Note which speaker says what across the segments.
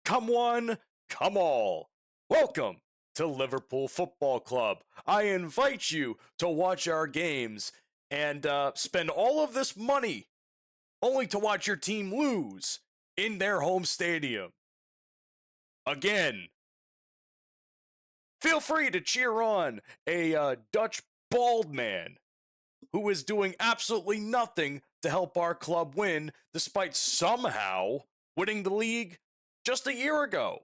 Speaker 1: Come one, come all. Welcome to Liverpool Football Club. I invite you to watch our games and spend all of this money only to watch your team lose in their home stadium. Again, feel free to cheer on a Dutch bald man who is doing absolutely nothing to help our club win, despite somehow winning the league just a year ago.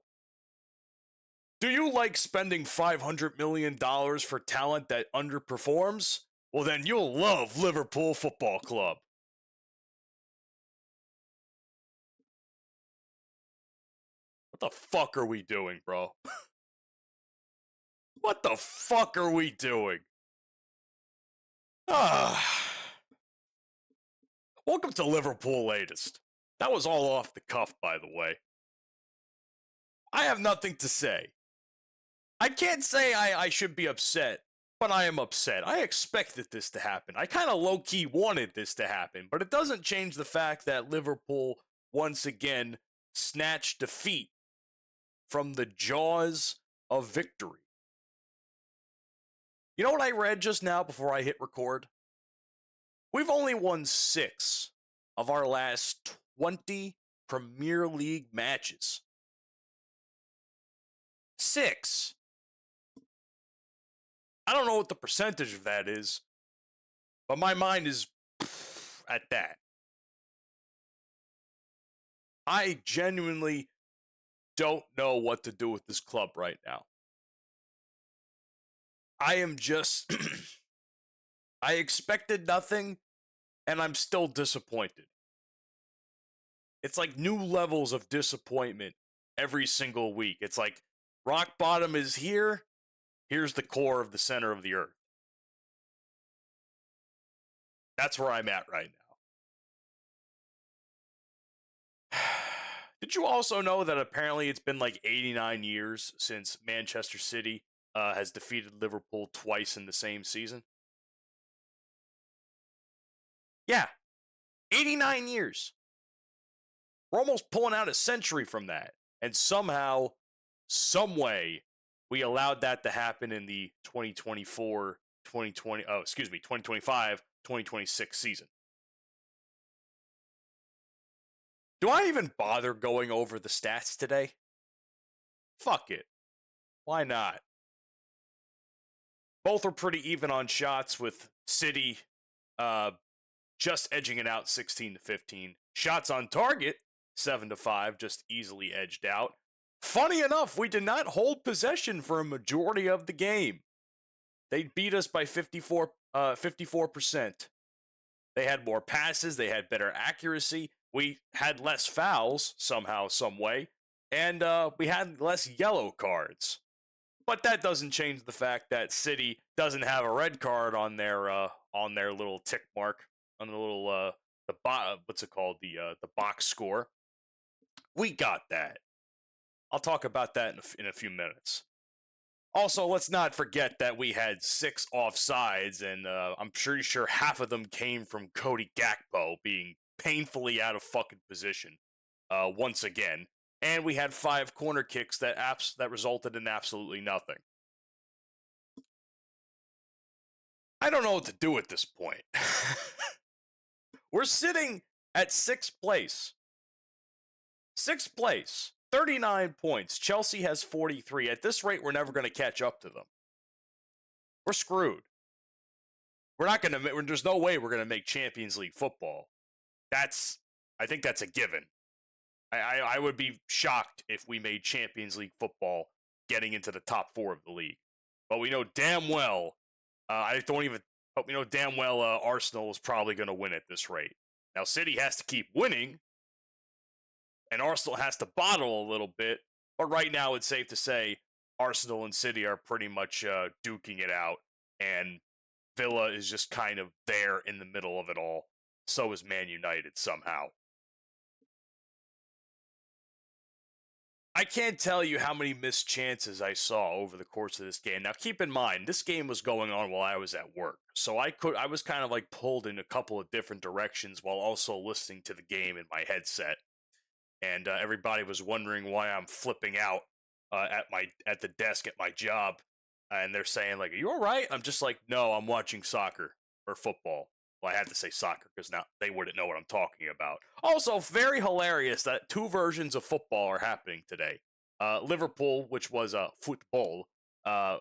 Speaker 1: Do you like spending $500 million for talent that underperforms? Well, then you'll love Liverpool Football Club. What the fuck are we doing, bro? What the fuck are we doing? Welcome to Liverpool Latest. That was all off the cuff, by the way. I have nothing to say. I can't say I should be upset, but I am upset. I expected this to happen. I kind of low-key wanted this to happen, but it doesn't change the fact that Liverpool once again snatched defeat from the jaws of victory. You know what I read just now before I hit record? We've only won 6 of our last 20 Premier League matches. 6. I don't know what the percentage of that is, but my mind is at that. I genuinely don't know what to do with this club right now. I am just... I expected nothing, and I'm still disappointed. It's like new levels of disappointment every single week. It's like rock bottom is here. Here's the core of the center of the earth. That's where I'm at right now. Did you also know that apparently it's been like 89 years since Manchester City has defeated Liverpool twice in the same season? Yeah, 89 years. We're almost pulling out a century from that. And somehow, some way, we allowed that to happen in the 2025, 2026 season. Do I even bother going over the stats today? Fuck it. Why not? Both are pretty even on shots, with City just edging it out 16-15. Shots on target, 7-5, just easily edged out. Funny enough, we did not hold possession for a majority of the game. They beat us by 54%. They had more passes, they had better accuracy, we had less fouls somehow, some way, and we had less yellow cards. But that doesn't change the fact that City doesn't have a red card on their little tick mark, on the little what's it called, the box score. We got that. I'll talk about that in a few minutes. Also, let's not forget that we had 6 offsides, and I'm pretty sure half of them came from Cody Gakpo being painfully out of fucking position once again. And we had 5 corner kicks that resulted in absolutely nothing. I don't know what to do at this point. We're sitting at 6th place. 6th place. 39 points. Chelsea has 43. At this rate, we're never going to catch up to them. We're screwed. We're not going to. There's no way we're going to make Champions League football. I think that's a given. I would be shocked if we made Champions League football getting into the top 4 of the league. But we know damn well. We know damn well Arsenal is probably going to win at this rate. Now, City has to keep winning, and Arsenal has to bottle a little bit, but right now it's safe to say Arsenal and City are pretty much duking it out, and Villa is just kind of there in the middle of it all. So is Man United somehow. I can't tell you how many missed chances I saw over the course of this game. Now, keep in mind, this game was going on while I was at work, so I was kind of like pulled in a couple of different directions while also listening to the game in my headset. and everybody was wondering why I'm flipping out at the desk at my job, and they're saying like, "Are you all right?" I'm just like, "No, I'm watching soccer or football." Well, I had to say soccer because now they wouldn't know what I'm talking about. Also, very hilarious that two versions of football are happening today. Liverpool, which was football, uh,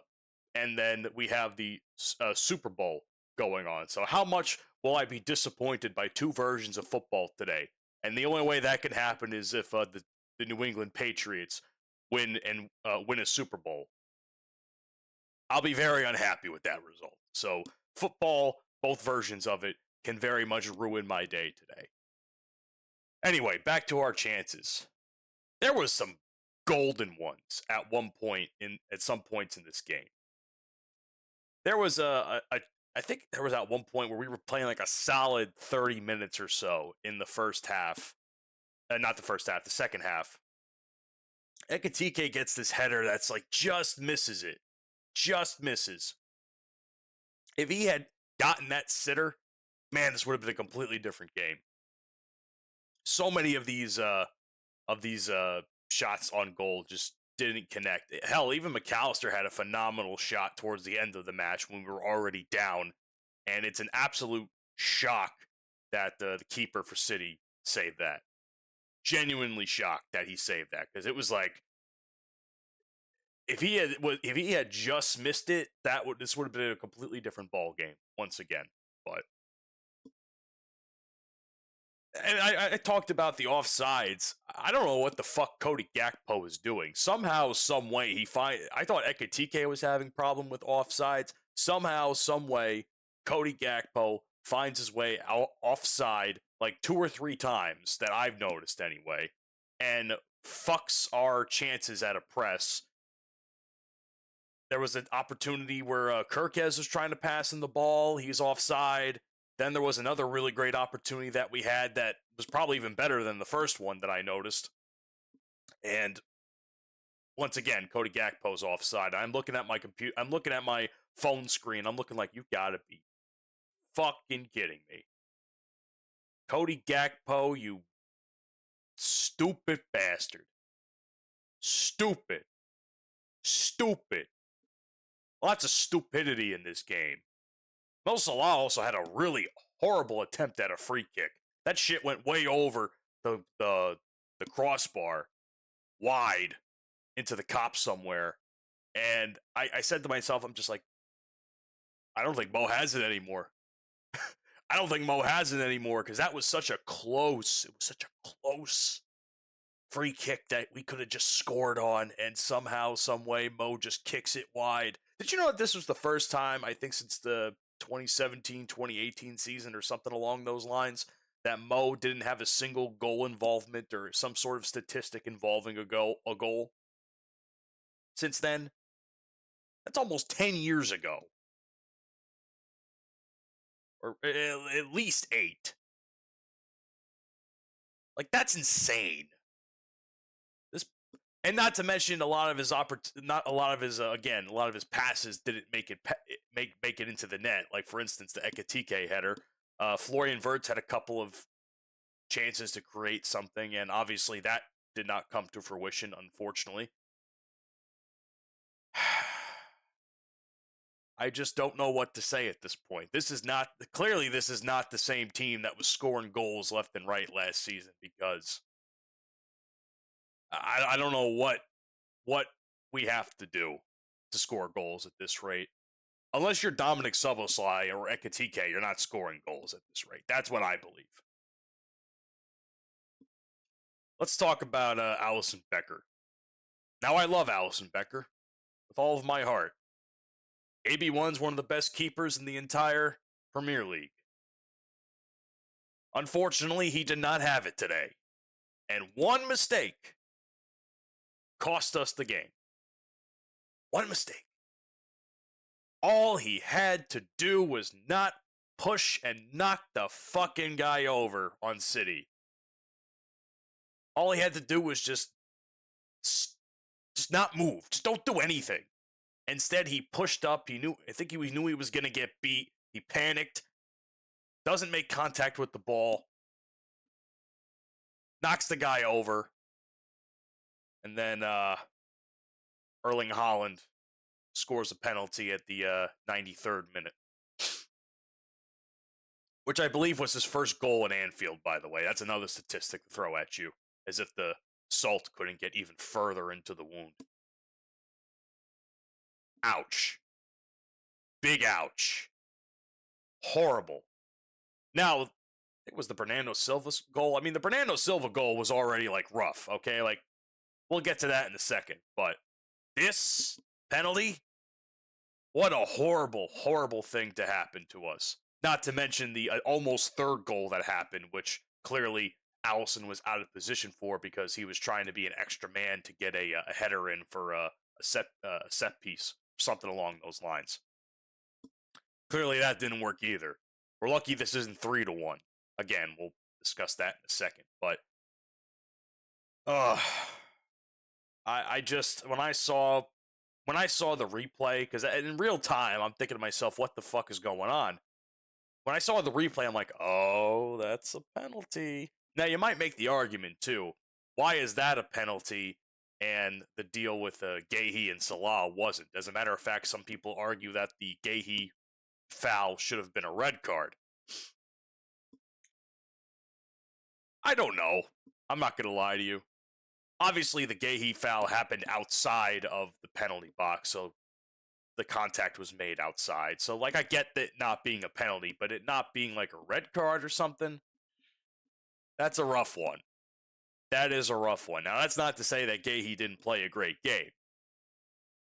Speaker 1: and then we have the Super Bowl going on. So, how much will I be disappointed by two versions of football today? And the only way that can happen is if the New England Patriots win a Super Bowl. I'll be very unhappy with that result. So, football, both versions of it, can very much ruin my day today. Anyway, back to our chances. There was some golden ones at some points in this game. There was I think there was at one point where we were playing like a solid 30 minutes or so in the first half. Not the first half, the second half. Ekatike gets this header that's like just misses it. Just misses. If he had gotten that sitter, man, this would have been a completely different game. So many of these shots on goal just didn't connect. Hell, even McAllister had a phenomenal shot towards the end of the match when we were already down, and it's an absolute shock that the keeper for City saved that. Genuinely shocked that he saved that, because it was like, if he had just missed it, this would have been a completely different ball game once again. But and I talked about the offsides. I don't know what the fuck Cody Gakpo is doing. Somehow, some way, I thought Ekatike was having problem with offsides. Somehow, some way, Cody Gakpo finds his way out offside like 2 or 3 times that I've noticed anyway, and fucks our chances at a press. There was an opportunity where Kirkez was trying to pass in the ball. He's offside. Then there was another really great opportunity that we had that was probably even better than the first one that I noticed. And once again, Cody Gakpo's offside. I'm looking at my computer. I'm looking at my phone screen. I'm looking like, you gotta be fucking kidding me. Cody Gakpo, you stupid bastard. Stupid. Stupid. Lots of stupidity in this game. Mo Salah also had a really horrible attempt at a free kick. That shit went way over the crossbar, wide into the cop somewhere. And I said to myself, I'm just like, I don't think Mo has it anymore. I don't think Mo has it anymore, because it was such a close free kick that we could have just scored on, and somehow, some way, Mo just kicks it wide. Did you know that this was the first time, I think since the 2017-2018 season or something along those lines, that Mo didn't have a single goal involvement or some sort of statistic involving a goal? Since then? That's almost 10 years ago. Or at least 8. Like, that's insane. And not to mention, a lot of his passes didn't make it into the net. Like, for instance, the Ekatike header. Florian Wirtz had a couple of chances to create something, and obviously that did not come to fruition, unfortunately. I just don't know what to say at this point. This is not the same team that was scoring goals left and right last season, because I don't know what we have to do to score goals at this rate. Unless you're Dominic Szoboszlai or Ekatike, you're not scoring goals at this rate. That's what I believe. Let's talk about Alisson Becker. Now, I love Alisson Becker with all of my heart. AB1's one of the best keepers in the entire Premier League. Unfortunately, he did not have it today. And one mistake cost us the game. One mistake. All he had to do was not push and knock the fucking guy over on City. All he had to do was just not move. Just don't do anything. Instead, he pushed up. I think he knew he was going to get beat. He panicked. Doesn't make contact with the ball. Knocks the guy over. And then Erling Haaland scores a penalty at the 93rd minute, which I believe was his first goal in Anfield, by the way. That's another statistic to throw at you, as if the salt couldn't get even further into the wound. Ouch. Big ouch. Horrible. Now, it was the Bernardo Silva goal. I mean, the Bernardo Silva goal was already, like, rough, okay? Like, we'll get to that in a second. But this penalty, what a horrible, horrible thing to happen to us. Not to mention the almost third goal that happened, which clearly Alisson was out of position for because he was trying to be an extra man to get a header in for a set piece, something along those lines. Clearly that didn't work either. We're lucky this isn't 3-1. Again, we'll discuss that in a second. But I just when I saw the replay, because in real time I'm thinking to myself, what the fuck is going on? When I saw the replay, I'm like, oh, that's a penalty. Now, you might make the argument, too. Why is that a penalty and the deal with Guéhi and Salah wasn't? As a matter of fact, some people argue that the Guéhi foul should have been a red card. I don't know. I'm not going to lie to you. Obviously, the Guéhi foul happened outside of the penalty box, so the contact was made outside. So, like, I get that not being a penalty, but it not being like a red card or something, that's a rough one. That is a rough one. Now, that's not to say that Guéhi didn't play a great game.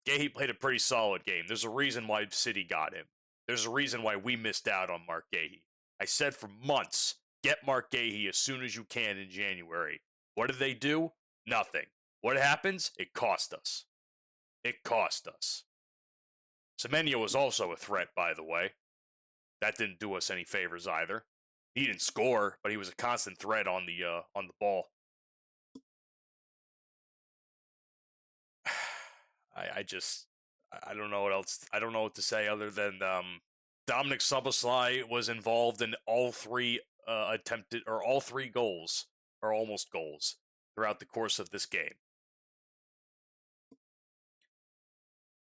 Speaker 1: Guéhi played a pretty solid game. There's a reason why City got him. There's a reason why we missed out on Marc Guéhi. I said for months, get Marc Guéhi as soon as you can in January. What did they do? Nothing. What happens? It cost us. It cost us. Semenyo was also a threat, by the way. That didn't do us any favors either. He didn't score, but he was a constant threat on the ball. I don't know what else. I don't know what to say other than Dominic Szoboszlai was involved in all three goals, or almost goals, throughout the course of this game.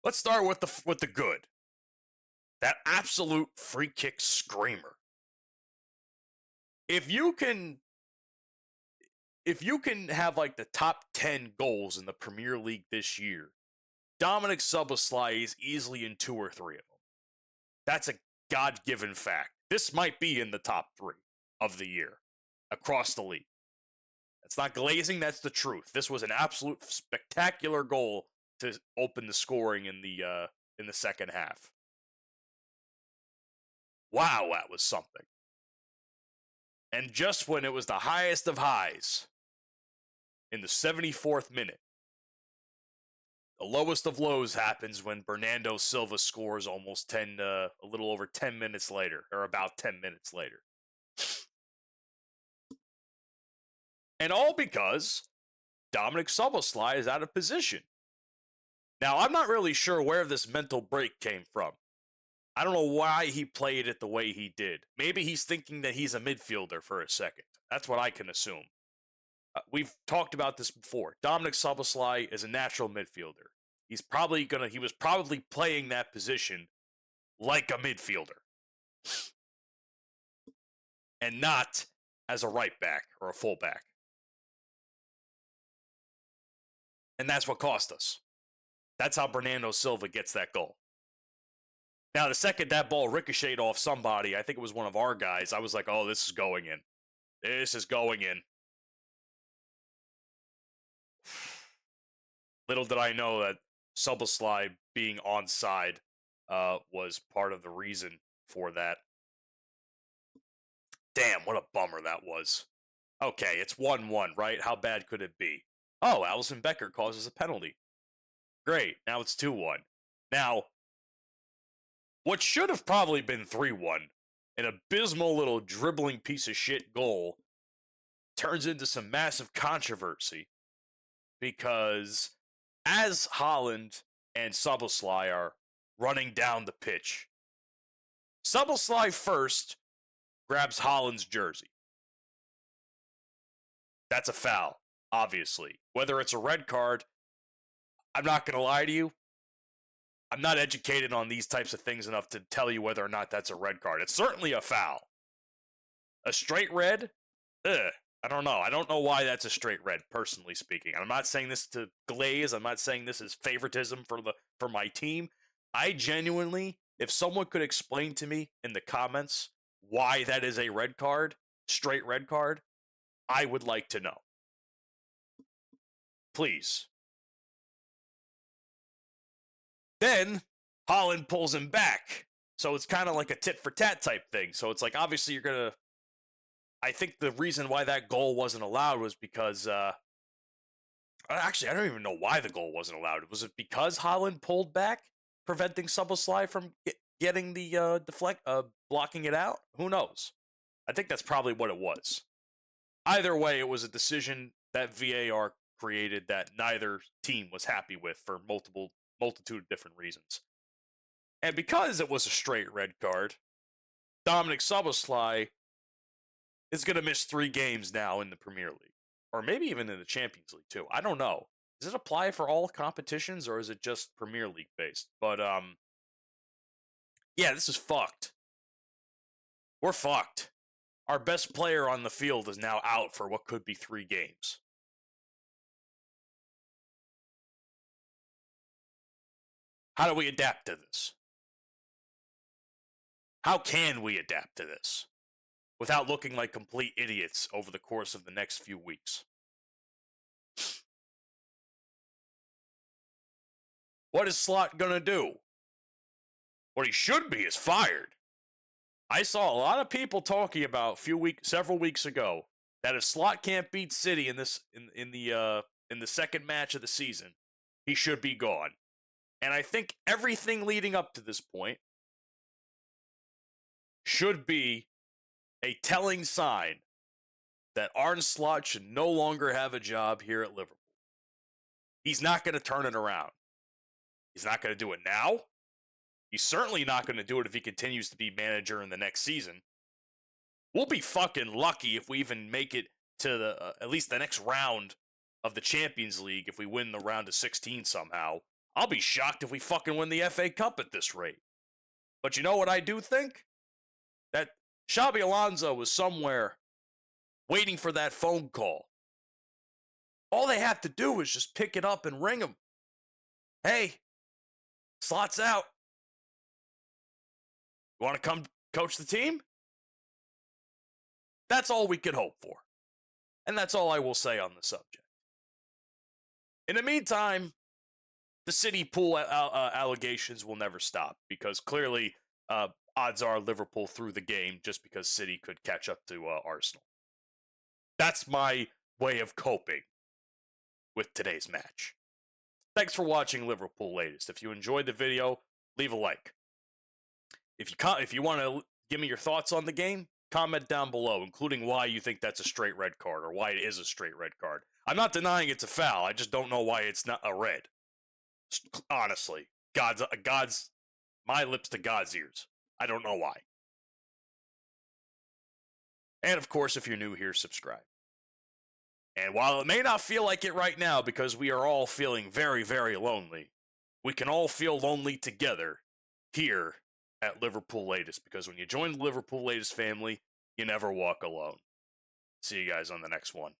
Speaker 1: Let's start with the good. That absolute free kick screamer. If you can have like the top 10 goals in the Premier League this year, Dominic Szoboszlai is easily in 2 or 3 of them. That's a God-given fact. This might be in the top 3 of the year across the league. That's not glazing, that's the truth. This was an absolute spectacular goal to open the scoring in the second half. Wow, that was something. And just when it was the highest of highs, in the 74th minute, the lowest of lows happens when Bernardo Silva scores almost a little over 10 minutes later, or about 10 minutes later. And all because Dominic Szoboszlai is out of position. Now, I'm not really sure where this mental break came from. I don't know why he played it the way he did. Maybe he's thinking that he's a midfielder for a second. That's what I can assume. We've talked about this before. Dominic Szoboszlai is a natural midfielder. He was probably playing that position like a midfielder. And not as a right back or a full back. And that's what cost us. That's how Bernardo Silva gets that goal. Now, the second that ball ricocheted off somebody, I think it was one of our guys, I was like, oh, this is going in. This is going in. Little did I know that Szoboszlai being onside was part of the reason for that. Damn, what a bummer that was. Okay, it's 1-1, right? How bad could it be? Oh, Alisson Becker causes a penalty. Great, now it's 2-1. Now, what should have probably been 3-1, an abysmal little dribbling piece of shit goal, turns into some massive controversy because as Haaland and Szoboszlai are running down the pitch, Szoboszlai first grabs Haaland's jersey. That's a foul. obviously. Whether it's a red card, I'm not going to lie to you. I'm not educated on these types of things enough to tell you whether or not that's a red card. It's certainly a foul. A straight red? Ugh. I don't know. I don't know why that's a straight red, personally speaking. I'm not saying this to glaze. I'm not saying this is favoritism for my team. I genuinely, if someone could explain to me in the comments why that is a red card, straight red card, I would like to know. Please. Then Haaland pulls him back. So it's kind of like a tit for tat type thing. So it's like, obviously, you're going to. I think the reason why that goal wasn't allowed was because. Actually, I don't even know why the goal wasn't allowed. Was it because Haaland pulled back, preventing Szoboszlai from getting the blocking it out? Who knows? I think that's probably what it was. Either way, it was a decision that VAR created that neither team was happy with for multitude of different reasons. And because it was a straight red card, Dominic Szoboszlai is going to miss 3 games now in the Premier League. Or maybe even in the Champions League, too. I don't know. Does it apply for all competitions, or is it just Premier League based? But, yeah, this is fucked. We're fucked. Our best player on the field is now out for what could be 3 games. How do we adapt to this? How can we adapt to this without looking like complete idiots over the course of the next few weeks? What is Slot gonna do? What he should be is fired. I saw a lot of people talking about several weeks ago that if Slot can't beat City in the second match of the season, he should be gone. And I think everything leading up to this point should be a telling sign that Arne Slot should no longer have a job here at Liverpool. He's not going to turn it around. He's not going to do it now. He's certainly not going to do it if he continues to be manager in the next season. We'll be fucking lucky if we even make it to the at least the next round of the Champions League if we win the round of 16 somehow. I'll be shocked if we fucking win the FA Cup at this rate. But you know what I do think? That Xabi Alonso was somewhere waiting for that phone call. All they have to do is just pick it up and ring him. Hey, Slot's out. You want to come coach the team? That's all we could hope for. And that's all I will say on the subject. In the meantime, the City pool allegations will never stop because clearly odds are Liverpool threw the game just because City could catch up to Arsenal. That's my way of coping with today's match. Thanks for watching Liverpool Latest. If you enjoyed the video, leave a like. If you want to give me your thoughts on the game, comment down below, including why you think that's a straight red card or why it is a straight red card. I'm not denying it's a foul. I just don't know why it's not a red. Honestly, my lips to God's ears. I don't know why. And of course, if you're new here, subscribe. And while it may not feel like it right now because we are all feeling very, very lonely, we can all feel lonely together here at Liverpool Latest, because when you join the Liverpool Latest family, you never walk alone. See you guys on the next one.